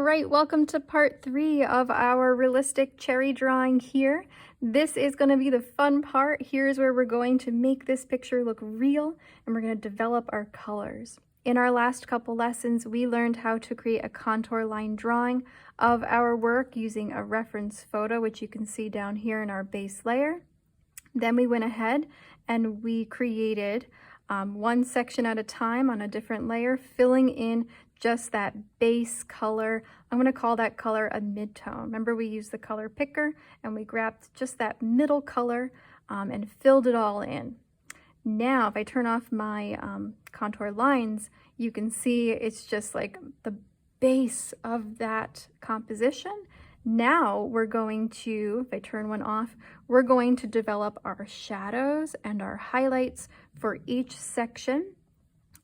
right, welcome to part 3 of our realistic cherry drawing here. This is going to be the fun part. Here's where we're going to make this picture look real and we're going to develop our colors. In our last couple lessons, we learned how to create a contour line drawing of our work using a reference photo, which you can see down here in our base layer. Then we went ahead and we created one section at a time on a different layer, filling in just that base color. I'm going to call that color a mid-tone. Remember, we used the color picker and we grabbed just that middle color and filled it all in. Now, if I turn off my contour lines, you can see it's just like the base of that composition. Now we're going to, if I turn one off, we're going to develop our shadows and our highlights for each section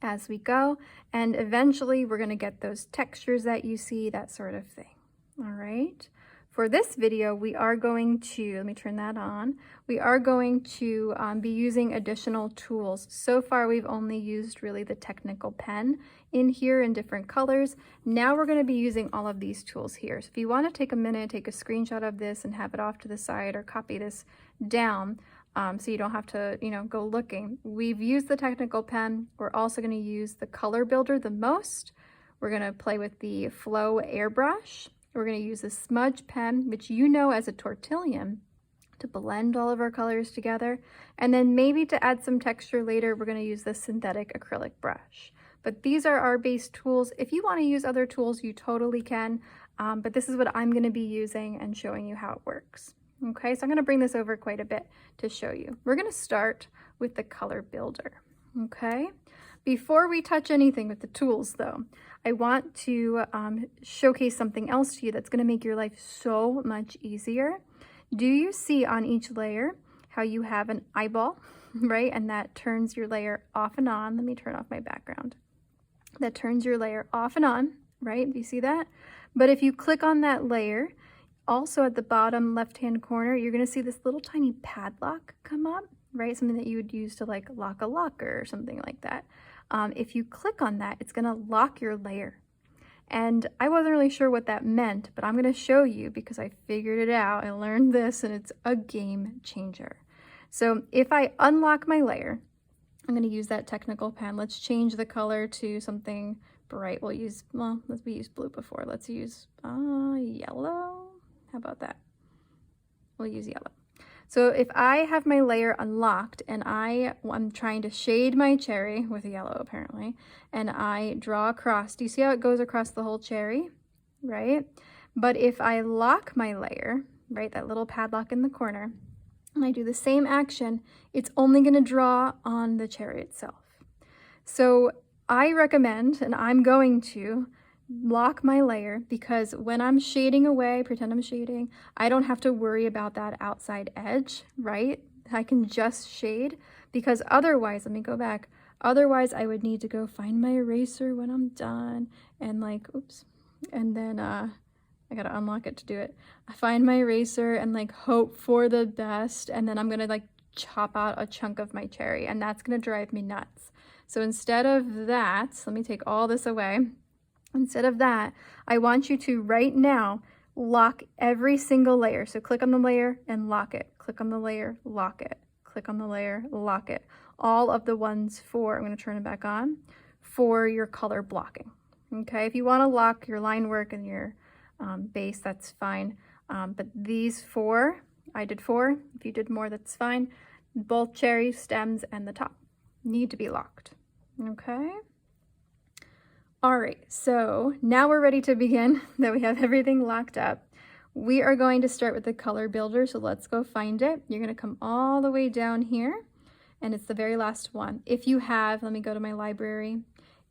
as we go, and eventually we're going to get those textures that you see, that sort of thing. All right. For this video, we are going to, let me turn that on, we are going to be using additional tools. So far, we've only used really the technical pen in here in different colors. Now we're going to be using all of these tools here. So if you want to take a minute, take a screenshot of this and have it off to the side or copy this down so you don't have to, go looking. We've used the technical pen. We're also going to use the color builder the most. We're going to play with the Flow airbrush. We're going to use a smudge pen, which you know as a tortillon, to blend all of our colors together. And then maybe to add some texture later, we're going to use the synthetic acrylic brush. But these are our base tools. If you want to use other tools, you totally can. But this is what I'm going to be using and showing you how it works. Okay, so I'm going to bring this over quite a bit to show you. We're going to start with the color builder. Okay, before we touch anything with the tools though, I want to showcase something else to you that's going to make your life so much easier. Do you see on each layer how you have an eyeball, right? And that turns your layer off and on. Let me turn off my background. That turns your layer off and on, right? Do you see that? But if you click on that layer, also at the bottom left-hand corner, you're going to see this little tiny padlock come up, right? Something that you would use to like lock a locker or something like that. If you click on that, it's going to lock your layer. And I wasn't really sure what that meant, but I'm going to show you because I figured it out. I learned this and it's a game changer. So if I unlock my layer, I'm going to use that technical pen. Let's change the color to something bright. We used blue before. Let's use yellow. How about that? We'll use yellow. So if I have my layer unlocked and I'm trying to shade my cherry with yellow apparently, and I draw across, do you see how it goes across the whole cherry, right? But if I lock my layer, right, that little padlock in the corner, and I do the same action, it's only going to draw on the cherry itself. So I recommend, and I'm going to, lock my layer because when I'm shading away, pretend I'm shading, I don't have to worry about that outside edge, right? I can just shade because otherwise, let me go back, otherwise I would need to go find my eraser when I'm done and like, oops, and then I gotta unlock it to do it. I find my eraser and like hope for the best, and then I'm gonna like chop out a chunk of my cherry and that's gonna drive me nuts. So instead of that, let me take all this away. Instead of that, I want you to right now lock every single layer. So click on the layer and lock it. Click on the layer, lock it. Click on the layer, lock it. All of the ones for, I'm going to turn it back on, for your color blocking. Okay, if you want to lock your line work and your base, that's fine. But these 4, I did 4. If you did more, that's fine. Both cherry stems and the top need to be locked. Okay. All right, so now we're ready to begin, that we have everything locked up. We are going to start with the color builder, so let's go find it. You're going to come all the way down here, and it's the very last one. If you have, let me go to my library.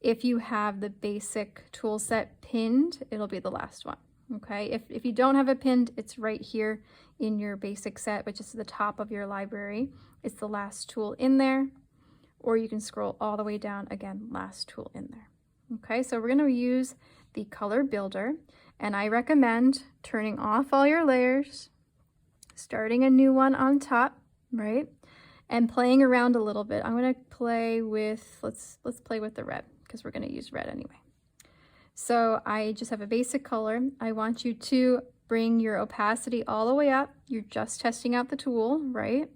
If you have the basic tool set pinned, it'll be the last one, okay? If you don't have it pinned, it's right here in your basic set, which is the top of your library. It's the last tool in there, or you can scroll all the way down, again, last tool in there. Okay, so we're going to use the color builder, and I recommend turning off all your layers, starting a new one on top, right? And playing around a little bit. I'm going to play with, let's play with the red because we're going to use red anyway. So I just have a basic color. I want you to bring your opacity all the way up. You're just testing out the tool, right?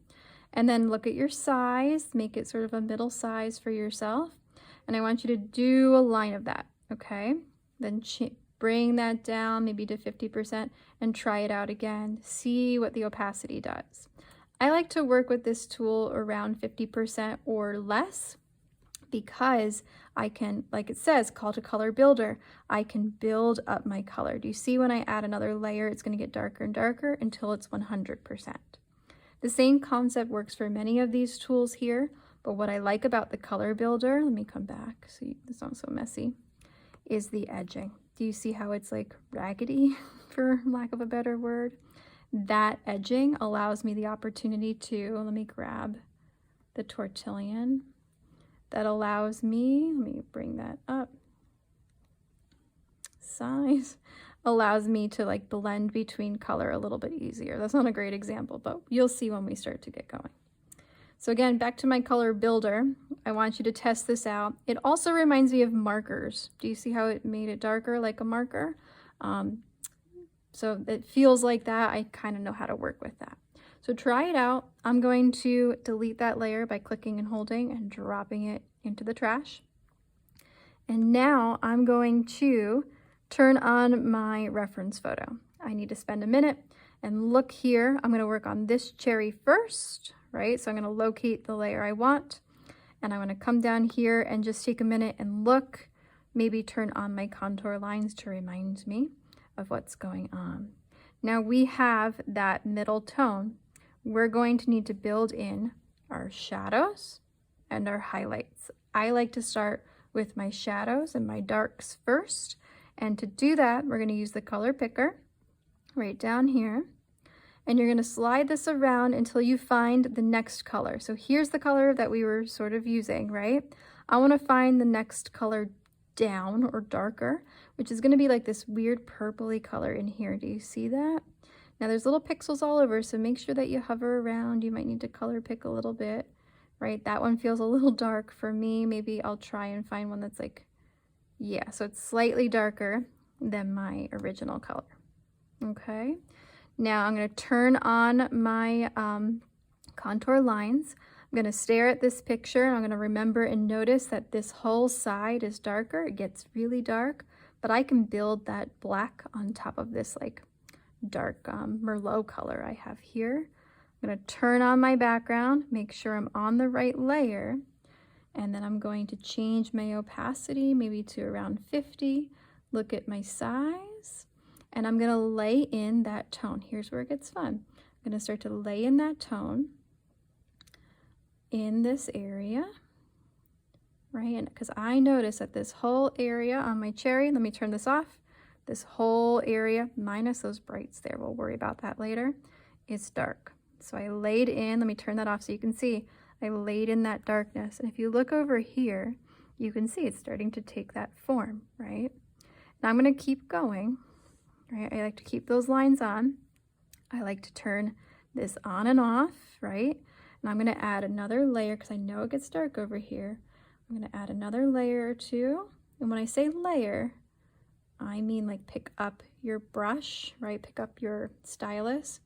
And then look at your size, make it sort of a middle size for yourself. And I want you to do a line of that, okay? Then bring that down maybe to 50% and try it out again. See what the opacity does. I like to work with this tool around 50% or less because I can, like it says, call to color builder, I can build up my color. Do you see when I add another layer, it's going to get darker and darker until it's 100%. The same concept works for many of these tools here, but what I like about the color builder, let me come back so it's not so messy, is the edging. Do you see how it's like raggedy, for lack of a better word? That edging allows me the opportunity to, let me grab the tortillon. That allows me, let me bring that up, size, allows me to like blend between color a little bit easier. That's not a great example, but you'll see when we start to get going. So again, back to my color builder, I want you to test this out. It also reminds me of markers. Do you see how it made it darker like a marker? So it feels like that. I kind of know how to work with that. So try it out. I'm going to delete that layer by clicking and holding and dropping it into the trash. And now I'm going to turn on my reference photo. I need to spend a minute and look here. I'm going to work on this cherry first, right? So I'm going to locate the layer I want. And I'm going to come down here and just take a minute and look, maybe turn on my contour lines to remind me of what's going on. Now we have that middle tone. We're going to need to build in our shadows and our highlights. I like to start with my shadows and my darks first. And to do that, we're going to use the color picker right down here. And you're going to slide this around until you find the next color. So here's the color that we were sort of using, right? I want to find the next color down or darker, which is going to be like this weird purpley color in here. Do you see that? Now there's little pixels all over, so make sure that you hover around. You might need to color pick a little bit, right? That one feels a little dark for me. Maybe I'll try and find one that's like, yeah, so it's slightly darker than my original color. Okay, now I'm going to turn on my contour lines. I'm going to stare at this picture, and I'm going to remember and notice that this whole side is darker. It gets really dark, but I can build that black on top of this like dark Merlot color I have here. I'm going to turn on my background, make sure I'm on the right layer, and then I'm going to change my opacity maybe to around 50. Look at my size, and I'm going to lay in that tone. Here's where it gets fun. I'm going to start to lay in that tone in this area, right? And because I notice that this whole area on my cherry, let me turn this off, this whole area, minus those brights there, we'll worry about that later, is dark. So I laid in, let me turn that off so you can see, I laid in that darkness. And if you look over here, you can see it's starting to take that form, right? Now I'm going to keep going, right? I like to keep those lines on. I like to turn this on and off, right? And I'm going to add another layer because I know it gets dark over here. I'm going to add another layer or two. And when I say layer, I mean like pick up your brush, right? Pick up your stylus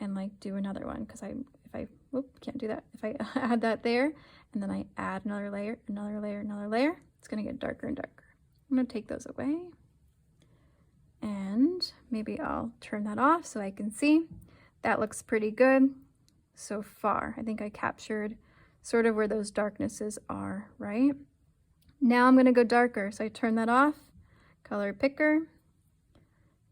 and like do another one, because can't do that. If I add that there and then I add another layer, another layer, another layer, it's going to get darker and darker. I'm going to take those away and maybe I'll turn that off so I can see. That looks pretty good so far. I think I captured sort of where those darknesses are, right? Now I'm going to go darker. So I turn that off, color picker,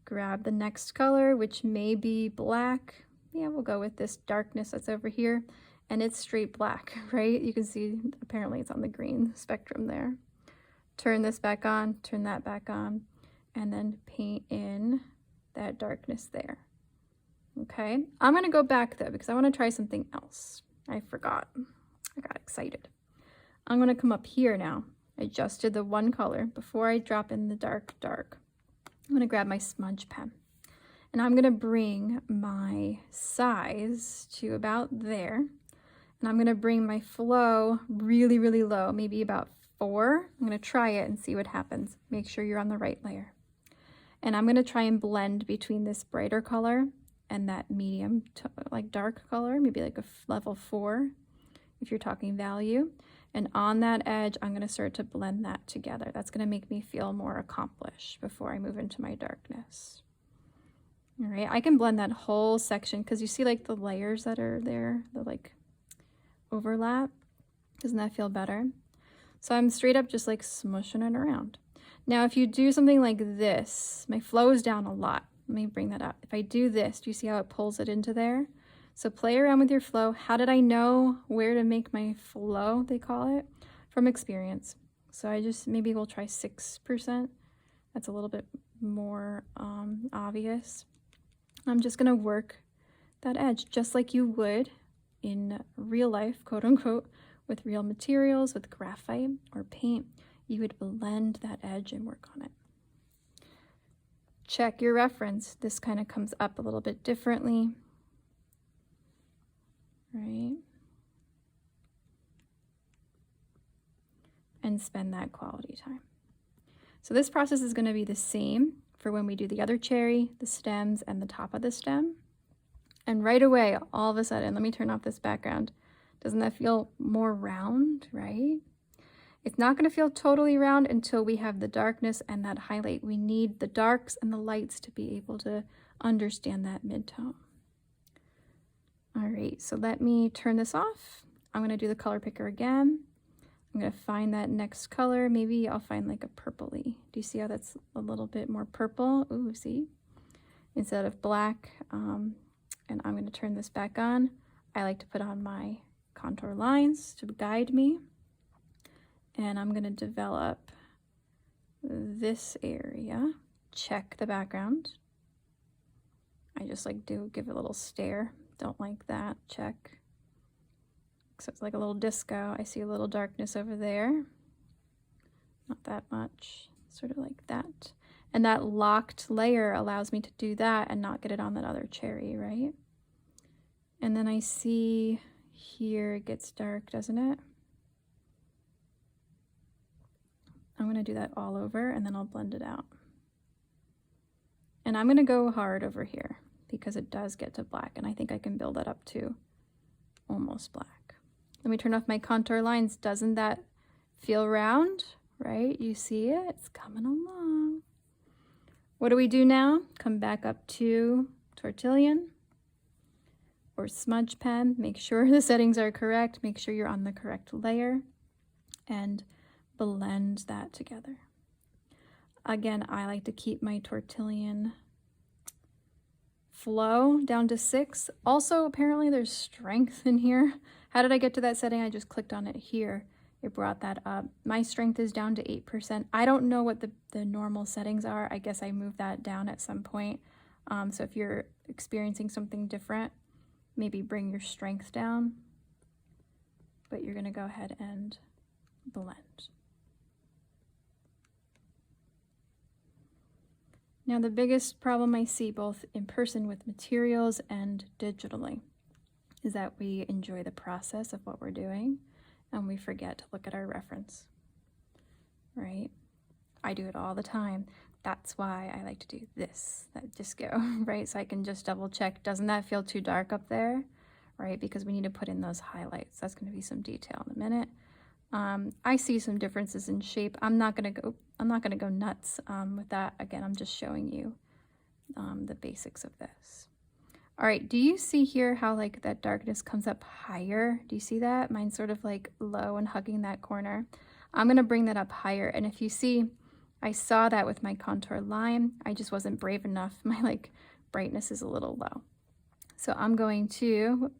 grab the next color, which may be black. Yeah, we'll go with this darkness that's over here, and it's straight black, right? You can see apparently it's on the green spectrum there. Turn this back on, turn that back on, and then paint in that darkness there. Okay, I'm gonna go back though because I want to try something else. I forgot. I got excited. I'm gonna come up here now. I just did the one color before I drop in the dark. I'm gonna grab my smudge pen. And I'm going to bring my size to about there. And I'm going to bring my flow really, really low, maybe about 4. I'm going to try it and see what happens. Make sure you're on the right layer. And I'm going to try and blend between this brighter color and that medium, like dark color, maybe like a level 4 if you're talking value. And on that edge, I'm going to start to blend that together. That's going to make me feel more accomplished before I move into my darkness. All right, I can blend that whole section because you see like the layers that are there, the like overlap. Doesn't that feel better? So I'm straight up just like smushing it around. Now, if you do something like this, my flow is down a lot. Let me bring that up. If I do this, do you see how it pulls it into there? So play around with your flow. How did I know where to make my flow, they call it? From experience. So I just, maybe we'll try 6%. That's a little bit more obvious. I'm just gonna work that edge just like you would in real life, quote unquote, with real materials, with graphite or paint. You would blend that edge and work on it. Check your reference. This kind of comes up a little bit differently, right? And spend that quality time. So this process is going to be the same for when we do the other cherry, the stems, and the top of the stem. And right away, all of a sudden, let me turn off this background. Doesn't that feel more round, right? It's not going to feel totally round until we have the darkness and that highlight. We need the darks and the lights to be able to understand that mid-tone. All right, so let me turn this off. I'm going to do the color picker again. I'm going to find that next color. Maybe I'll find like a purpley. Do you see how that's a little bit more purple? Ooh, see? Instead of black. And I'm going to turn this back on. I like to put on my contour lines to guide me. And I'm going to develop this area. Check the background. I just like to give it a little stare. Don't like that. Check. So it's like a little disco. I see a little darkness over there. Not that much. Sort of like that. And that locked layer allows me to do that and not get it on that other cherry, right? And then I see here it gets dark, doesn't it? I'm going to do that all over and then I'll blend it out. And I'm going to go hard over here because it does get to black, and I think I can build that up to almost black. Let me turn off my contour lines. Doesn't that feel round, right? You see it? It's coming along. What do we do now? Come back up to Tortillon or smudge pen. Make sure the settings are correct. Make sure you're on the correct layer and blend that together. Again, I like to keep my Tortillon flow down to 6. Also, apparently there's strength in here. How did I get to that setting? I just clicked on it here. It brought that up. My strength is down to 8%. I don't know what the normal settings are. I guess I moved that down at some point. So if you're experiencing something different, maybe bring your strength down. But you're going to go ahead and blend. Now, the biggest problem I see both in person with materials and digitally is that we enjoy the process of what we're doing and we forget to look at our reference, right? I do it all the time. That's why I like to do this, that disco, right? So I can just double check, doesn't that feel too dark up there, right? Because we need to put in those highlights. That's going to be some detail in a minute. I see some differences in shape. I'm not gonna go nuts with that. Again, I'm just showing you the basics of this. All right, do you see here how like that darkness comes up higher? Do you see that? Mine's sort of like low and hugging that corner. I'm gonna bring that up higher, and if you see, I saw that with my contour line. I just wasn't brave enough. My like brightness is a little low. So I'm going to,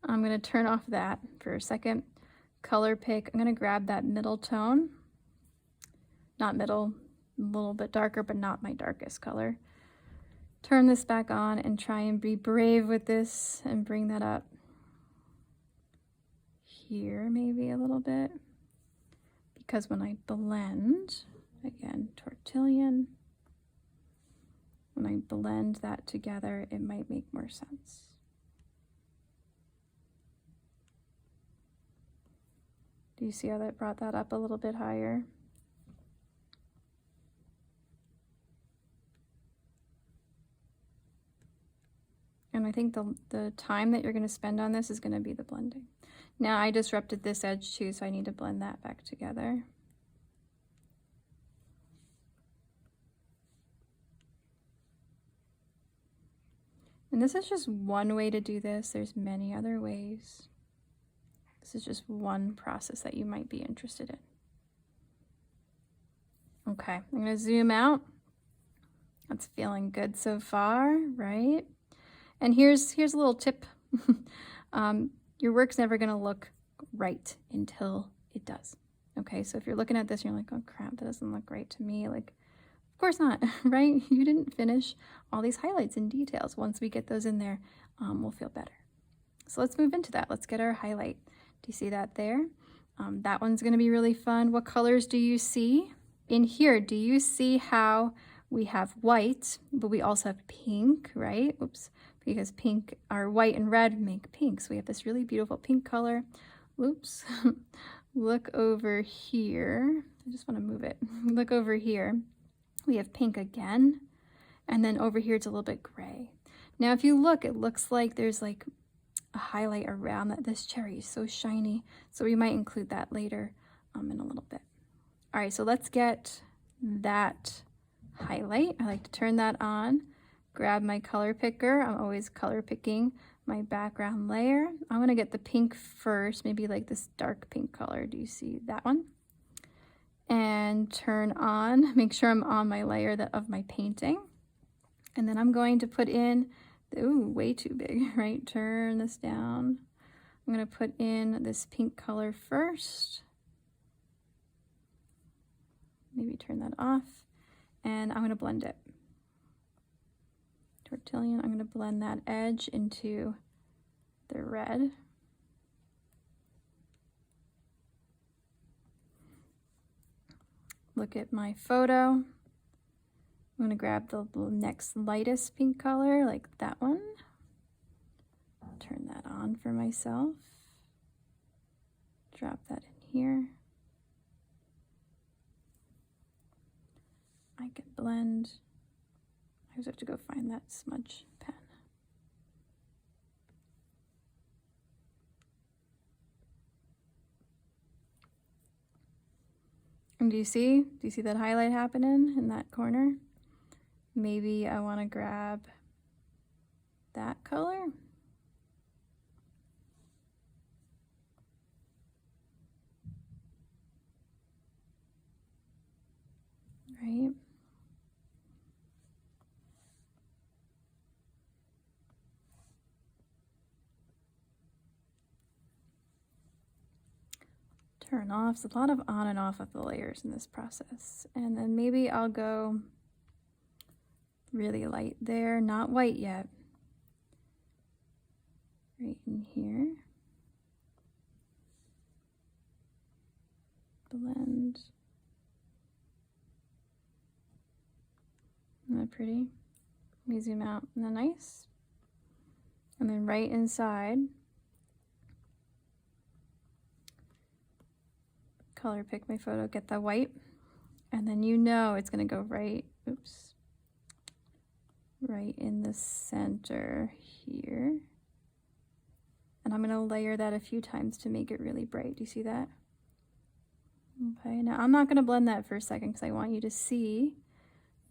I'm gonna turn off that for a second. Color pick, I'm going to grab that middle tone, not middle, a little bit darker, but not my darkest color. Turn this back on and try and be brave with this and bring that up here maybe a little bit, because when I blend, again, Tortillon, when I blend that together, it might make more sense. Do you see how that brought that up a little bit higher? And I think the time that you're going to spend on this is going to be the blending. Now I disrupted this edge too, so I need to blend that back together. And this is just one way to do this. There's many other ways. This is just one process that you might be interested in. Okay, I'm going to zoom out. That's feeling good so far, right? And here's a little tip. Your work's never going to look right until it does. Okay, so if you're looking at this, you're like, oh crap, that doesn't look right to me. Like, of course not, right? You didn't finish all these highlights and details. Once we get those in there, we'll feel better. So let's move into that. Let's get our highlight. Do you see that there? That one's going to be really fun. What colors do you see? In here, do you see how we have white, but we also have pink, right? Oops, because pink, our white and red make pink. So we have this really beautiful pink color. Oops, look over here. I just want to move it. Look over here. We have pink again, and then over here it's a little bit gray. Now if you look, it looks like there's like a highlight around that. This cherry is so shiny, so we might include that later in a little bit. All right, so let's get that highlight. I like to turn that on, grab my color picker. I'm always color picking my background layer. I'm gonna get the pink first, maybe like this dark pink color. Do you see that one? And turn on, make sure I'm on my layer of my painting. And then I'm going to put in, ooh, way too big, right? Turn this down. I'm gonna put in this pink color first. Maybe turn that off. And I'm gonna blend it. Tortillon, I'm gonna blend that edge into the red. Look at my photo. I'm gonna grab the next lightest pink color, like that one. I'll turn that on for myself. Drop that in here. I can blend. I just have to go find that smudge pen. And do you see that highlight happening in that corner? Maybe I want to grab that color. Right? Turn off. So a lot of on and off of the layers in this process. And then maybe I'll go really light there, not white yet. Right in here. Blend. Isn't that pretty? Let me zoom out. Isn't that nice? And then right inside, color pick my photo, get the white, and then you know it's gonna go right, oops, right in the center here. And I'm gonna layer that a few times to make it really bright. Do you see that? Okay, now I'm not gonna blend that for a second because I want you to see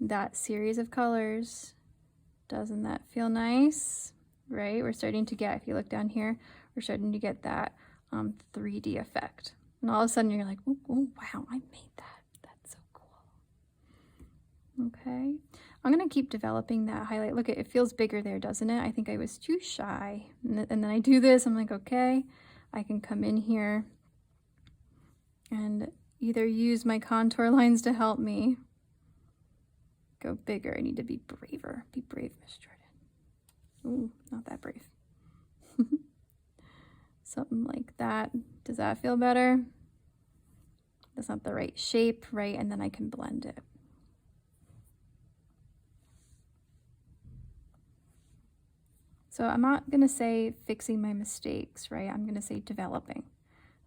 that series of colors. Doesn't that feel nice? Right? We're starting to get, if you look down here, we're starting to get that 3D effect. And all of a sudden you're like, oh, wow, I made that. That's so cool. Okay. I'm going to keep developing that highlight. Look, it feels bigger there, doesn't it? I think I was too shy. And then I do this. I'm like, okay, I can come in here and either use my contour lines to help me go bigger. I need to be braver. Be brave, Miss Jordan. Ooh, not that brave. Something like that. Does that feel better? That's not the right shape, right? And then I can blend it. So I'm not going to say fixing my mistakes, right? I'm going to say developing.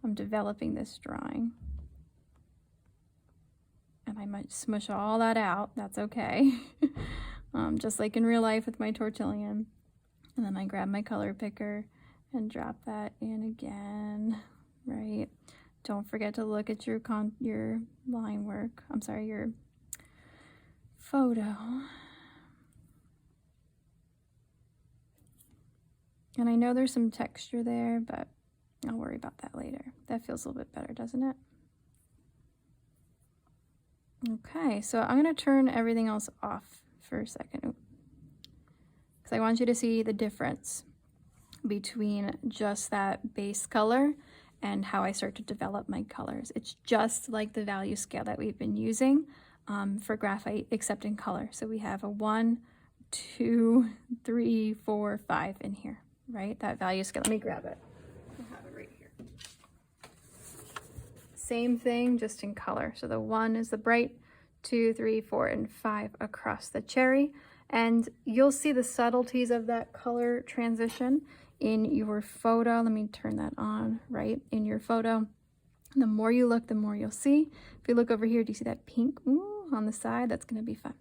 I'm developing this drawing. And I might smush all that out, that's okay. Just like in real life with my tortillon. And then I grab my color picker and drop that in again, right? Don't forget to look at your line work. I'm sorry, your photo. And I know there's some texture there, but I'll worry about that later. That feels a little bit better, doesn't it? Okay, so I'm gonna turn everything else off for a second, because I want you to see the difference between just that base color and how I start to develop my colors. It's just like the value scale that we've been using for graphite, except in color. So we have a 1, 2, 3, 4, 5 in here, right? That value scale. Let me grab it. I have it right here. Same thing, just in color. So the 1 is the bright, 2, 3, 4, and 5 across the cherry. And you'll see the subtleties of that color transition in your photo. Let me turn that on, right? In your photo. The more you look, the more you'll see. If you look over here, do you see that pink on the side? That's gonna be fun.